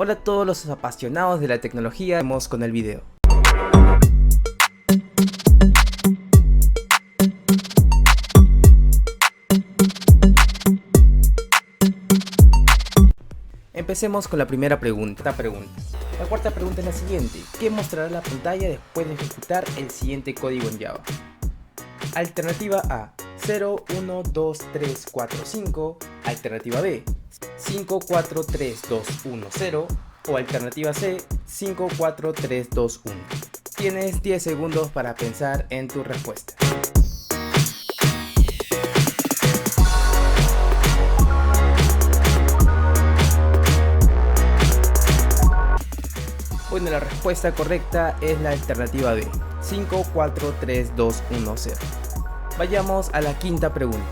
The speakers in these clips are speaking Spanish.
Hola a todos los apasionados de la tecnología, vamos con el video. Empecemos con la primera pregunta. La cuarta pregunta es la siguiente: ¿qué mostrará la pantalla después de ejecutar el siguiente código en Java? Alternativa A: 0, 1, 2, 3, 4, 5. Alternativa B: 5, 4, 3, 2, 1, 0. O alternativa C: 5, 4, 3, 2, 1. Tienes 10 segundos para pensar en tu respuesta. Bueno, la respuesta correcta es la alternativa B: 5, 4, 3, 2, 1, 0. Vayamos a la quinta pregunta.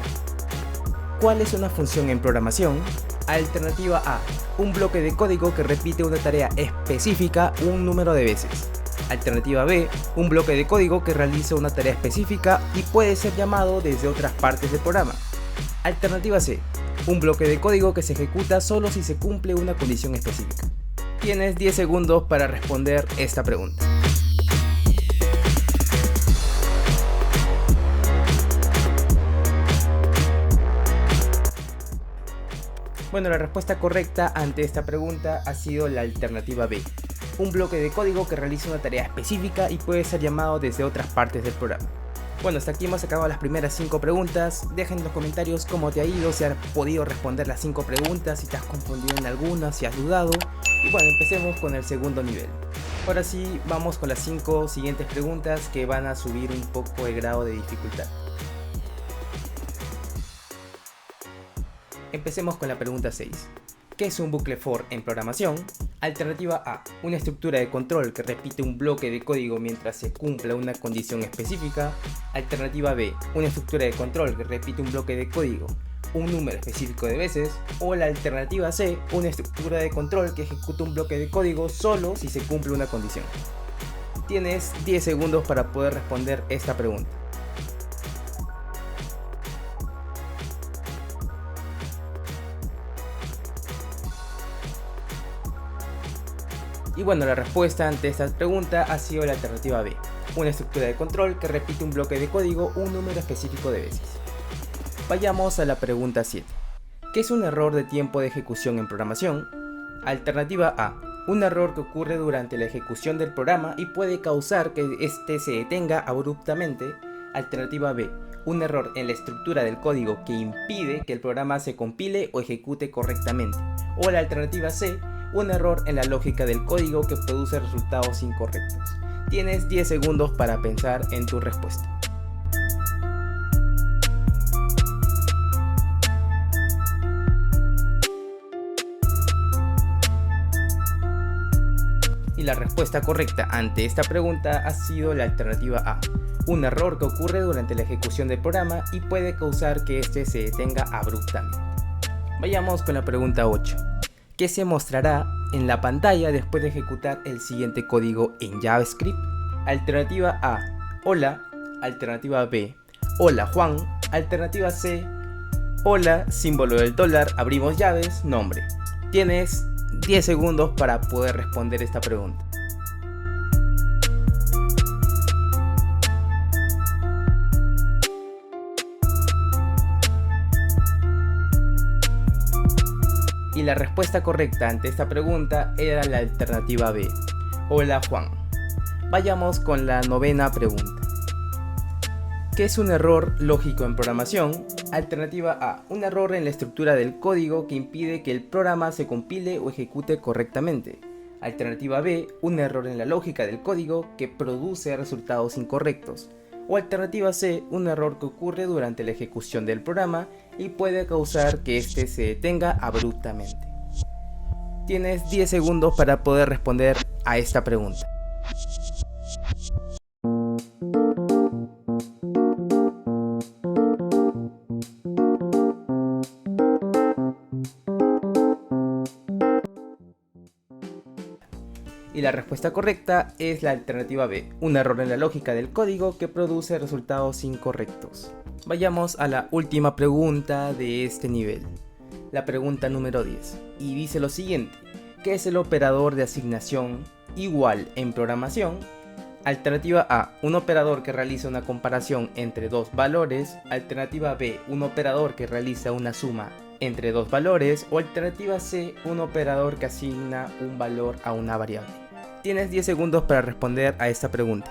¿Cuál es una función en programación? Alternativa A: un bloque de código que repite una tarea específica un número de veces. Alternativa B: un bloque de código que realiza una tarea específica y puede ser llamado desde otras partes del programa. Alternativa C: un bloque de código que se ejecuta solo si se cumple una condición específica. Tienes 10 segundos para responder esta pregunta. Bueno, la respuesta correcta ante esta pregunta ha sido la alternativa B: un bloque de código que realiza una tarea específica y puede ser llamado desde otras partes del programa. Bueno, hasta aquí hemos acabado las primeras 5 preguntas. Deja en los comentarios cómo te ha ido, si has podido responder las 5 preguntas, si te has confundido en alguna, si has dudado. Y bueno, empecemos con el segundo nivel. Ahora sí, vamos con las 5 siguientes preguntas que van a subir un poco el grado de dificultad. Empecemos con la pregunta 6. ¿Qué es un bucle for en programación? Alternativa A: una estructura de control que repite un bloque de código mientras se cumpla una condición específica. Alternativa B: una estructura de control que repite un bloque de código un número específico de veces. O la alternativa C: una estructura de control que ejecuta un bloque de código solo si se cumple una condición. Tienes 10 segundos para poder responder esta pregunta. Y bueno, la respuesta ante esta pregunta ha sido la alternativa B: una estructura de control que repite un bloque de código un número específico de veces. Vayamos a la pregunta 7. ¿Qué es un error de tiempo de ejecución en programación? Alternativa A: un error que ocurre durante la ejecución del programa y puede causar que éste se detenga abruptamente. Alternativa B: un error en la estructura del código que impide que el programa se compile o ejecute correctamente. O la alternativa C: un error en la lógica del código que produce resultados incorrectos. Tienes 10 segundos para pensar en tu respuesta. Y la respuesta correcta ante esta pregunta ha sido la alternativa A: un error que ocurre durante la ejecución del programa y puede causar que éste se detenga abruptamente. Vayamos con la pregunta 8. ¿Qué se mostrará en la pantalla después de ejecutar el siguiente código en JavaScript? Alternativa A: hola. Alternativa B: hola Juan. Alternativa C: hola, símbolo del dólar, abrimos llaves, nombre. Tienes 10 segundos para poder responder esta pregunta. Y la respuesta correcta ante esta pregunta era la alternativa B: hola Juan. Vayamos con la novena pregunta. ¿Qué es un error lógico en programación? Alternativa A: un error en la estructura del código que impide que el programa se compile o ejecute correctamente. Alternativa B: un error en la lógica del código que produce resultados incorrectos. O alternativa C: un error que ocurre durante la ejecución del programa y puede causar que éste se detenga abruptamente. Tienes 10 segundos para poder responder a esta pregunta. Y la respuesta correcta es la alternativa B: un error en la lógica del código que produce resultados incorrectos. Vayamos a la última pregunta de este nivel. La pregunta número 10. Y dice lo siguiente: ¿Qué es el operador de asignación igual en programación? Alternativa A, un operador que realiza una comparación entre dos valores. Alternativa B, un operador que realiza una suma entre dos valores. O alternativa C, un operador que asigna un valor a una variable. Tienes 10 segundos para responder a esta pregunta.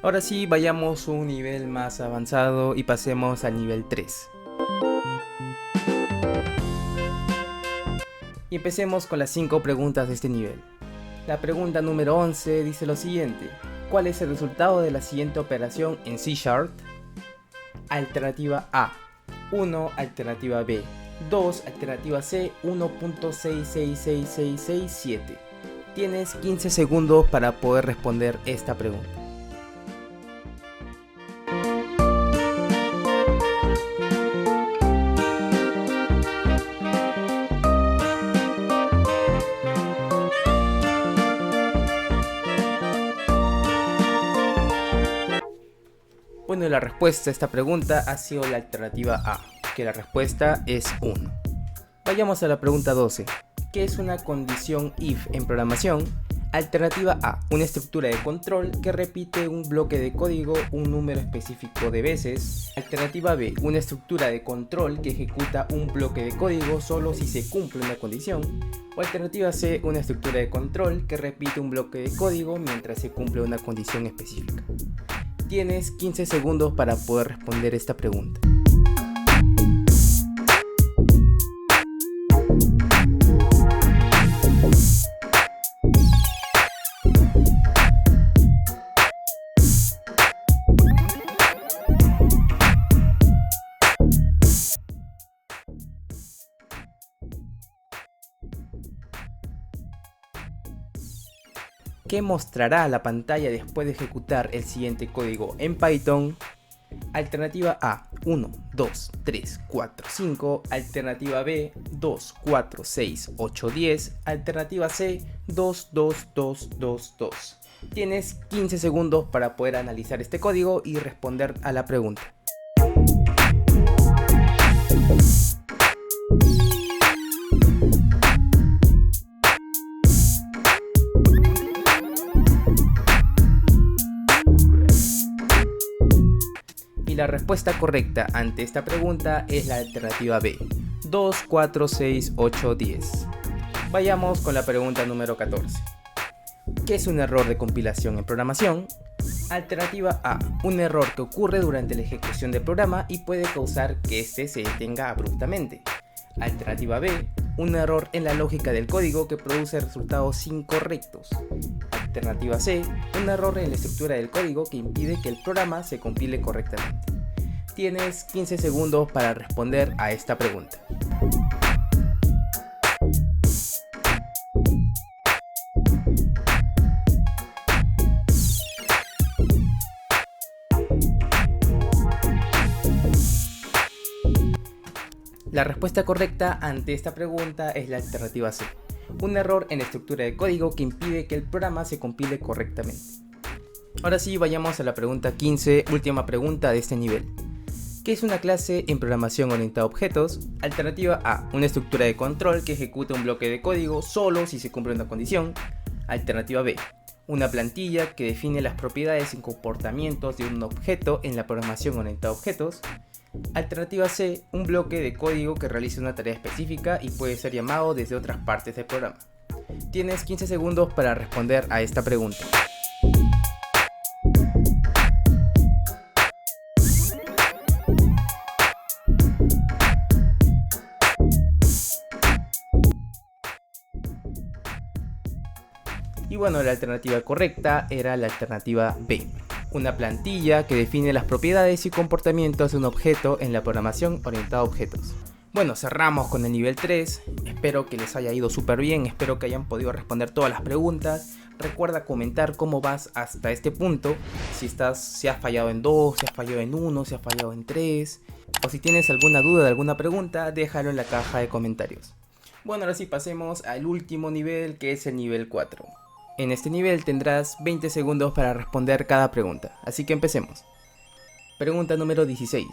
Ahora sí, vayamos a un nivel más avanzado y pasemos al nivel 3. Y empecemos con las 5 preguntas de este nivel. La pregunta número 11 dice lo siguiente: ¿cuál es el resultado de la siguiente operación en C#? Alternativa A, 1, alternativa B, 2, alternativa C, 1.666667. Tienes 15 segundos para poder responder esta pregunta. Bueno, la respuesta a esta pregunta ha sido la alternativa A, que la respuesta es 1. Vayamos a la pregunta 12. ¿Qué es una condición if en programación? Alternativa A, una estructura de control que repite un bloque de código un número específico de veces. Alternativa B, una estructura de control que ejecuta un bloque de código solo si se cumple una condición. O alternativa C, una estructura de control que repite un bloque de código mientras se cumple una condición específica. Tienes 15 segundos para poder responder esta pregunta. ¿Qué mostrará la pantalla después de ejecutar el siguiente código en Python? Alternativa A, 1, 2, 3, 4, 5. Alternativa B, 2, 4, 6, 8, 10. Alternativa C, 2, 2, 2, 2, 2. Tienes 15 segundos para poder analizar este código y responder a la pregunta. La respuesta correcta ante esta pregunta es la alternativa B, 2, 4, 6, 8, 10. Vayamos con la pregunta número 14. ¿Qué es un error de compilación en programación? Alternativa A, un error que ocurre durante la ejecución del programa y puede causar que éste se detenga abruptamente. Alternativa B, un error en la lógica del código que produce resultados incorrectos. Alternativa C, un error en la estructura del código que impide que el programa se compile correctamente. Tienes 15 segundos para responder a esta pregunta. La respuesta correcta ante esta pregunta es la alternativa C. Un error en la estructura de código que impide que el programa se compile correctamente. Ahora sí, vayamos a la pregunta 15, última pregunta de este nivel. ¿Qué es una clase en programación orientada a objetos? Alternativa A, una estructura de control que ejecuta un bloque de código solo si se cumple una condición. Alternativa B, una plantilla que define las propiedades y comportamientos de un objeto en la programación orientada a objetos. Alternativa C, un bloque de código que realiza una tarea específica y puede ser llamado desde otras partes del programa. Tienes 15 segundos para responder a esta pregunta. Y bueno, la alternativa correcta era la alternativa B. Una plantilla que define las propiedades y comportamientos de un objeto en la programación orientada a objetos. Bueno, cerramos con el nivel 3, espero que les haya ido súper bien, espero que hayan podido responder todas las preguntas. Recuerda comentar cómo vas hasta este punto, si has fallado en 2, si has fallado en 1, si has fallado en 3, o si tienes alguna duda de alguna pregunta, déjalo en la caja de comentarios. Bueno, ahora sí pasemos al último nivel, que es el nivel 4. En este nivel tendrás 20 segundos para responder cada pregunta, así que empecemos. Pregunta número 16.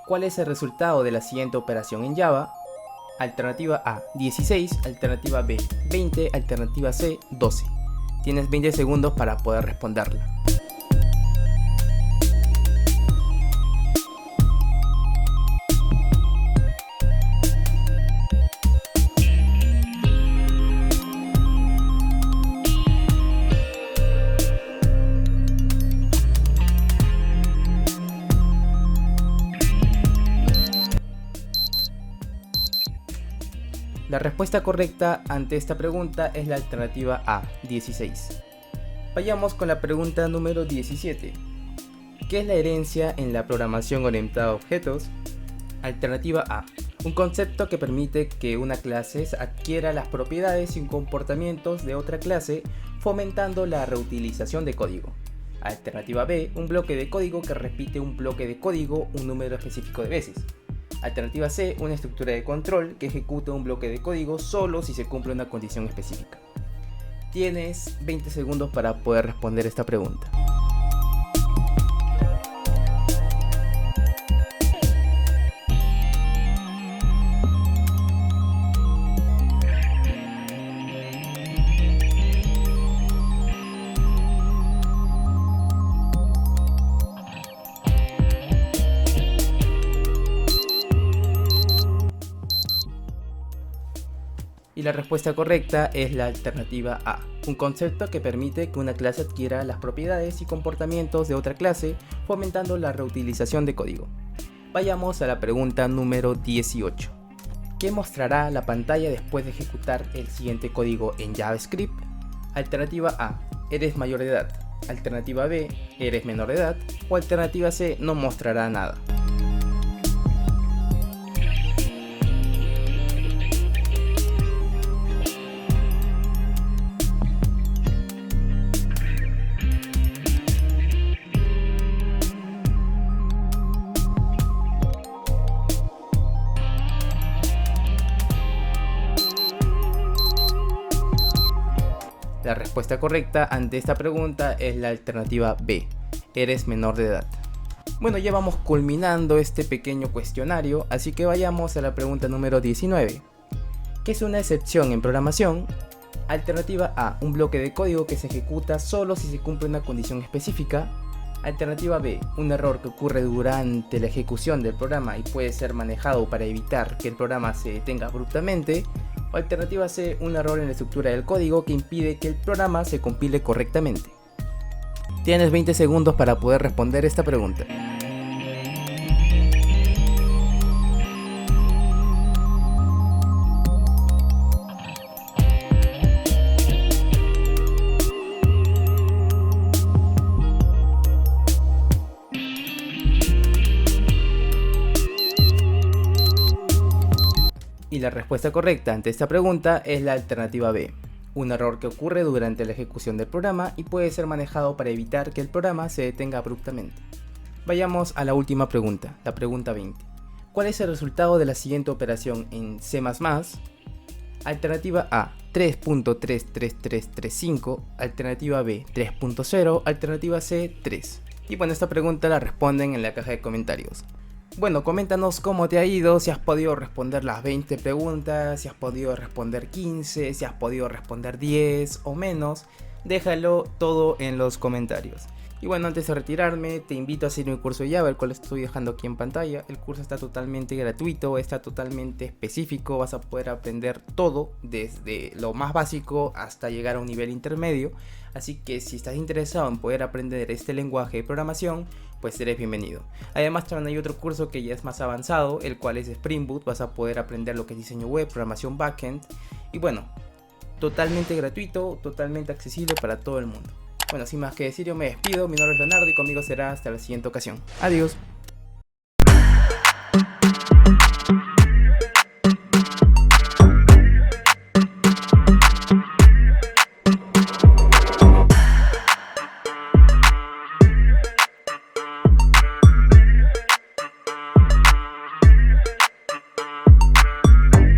¿Cuál es el resultado de la siguiente operación en Java? Alternativa A, 16, alternativa B, 20, alternativa C, 12. Tienes 20 segundos para poder responderla. La respuesta correcta ante esta pregunta es la alternativa A, 16. Vayamos con la pregunta número 17. ¿Qué es la herencia en la programación orientada a objetos? Alternativa A. Un concepto que permite que una clase adquiera las propiedades y comportamientos de otra clase, fomentando la reutilización de código. Alternativa B. Un bloque de código que repite un bloque de código un número específico de veces. Alternativa C, una estructura de control que ejecuta un bloque de código solo si se cumple una condición específica. Tienes 20 segundos para poder responder esta pregunta. Y la respuesta correcta es la alternativa A, un concepto que permite que una clase adquiera las propiedades y comportamientos de otra clase, fomentando la reutilización de código. Vayamos a la pregunta número 18. ¿Qué mostrará la pantalla después de ejecutar el siguiente código en JavaScript? Alternativa A, eres mayor de edad. Alternativa B, eres menor de edad. O alternativa C, no mostrará nada. La respuesta correcta ante esta pregunta es la alternativa B, eres menor de edad. Bueno, ya vamos culminando este pequeño cuestionario, así que vayamos a la pregunta número 19. ¿Qué es una excepción en programación? Alternativa A, un bloque de código que se ejecuta solo si se cumple una condición específica. Alternativa B, un error que ocurre durante la ejecución del programa y puede ser manejado para evitar que el programa se detenga abruptamente. O alternativa C, un error en la estructura del código que impide que el programa se compile correctamente. Tienes 20 segundos para poder responder esta pregunta. Y la respuesta correcta ante esta pregunta es la alternativa B, un error que ocurre durante la ejecución del programa y puede ser manejado para evitar que el programa se detenga abruptamente. Vayamos a la última pregunta, la pregunta 20. ¿Cuál es el resultado de la siguiente operación en C++? Alternativa A, 3.33335, alternativa B, 3.0, alternativa C, 3. Y bueno, esta pregunta la responden en la caja de comentarios. Bueno, coméntanos cómo te ha ido, si has podido responder las 20 preguntas, si has podido responder 15, si has podido responder 10 o menos. Déjalo todo en los comentarios. Y bueno, antes de retirarme, te invito a seguir mi curso de Java, el cual estoy dejando aquí en pantalla. El curso está totalmente gratuito, está totalmente específico, vas a poder aprender todo, desde lo más básico hasta llegar a un nivel intermedio. Así que si estás interesado en poder aprender este lenguaje de programación, pues eres bienvenido. Además también hay otro curso que ya es más avanzado, el cual es Spring Boot. Vas a poder aprender lo que es diseño web, programación backend. Y bueno, totalmente gratuito, totalmente accesible para todo el mundo. Bueno, sin más que decir, yo me despido. Mi nombre es Leonardo y conmigo será hasta la siguiente ocasión. Adiós.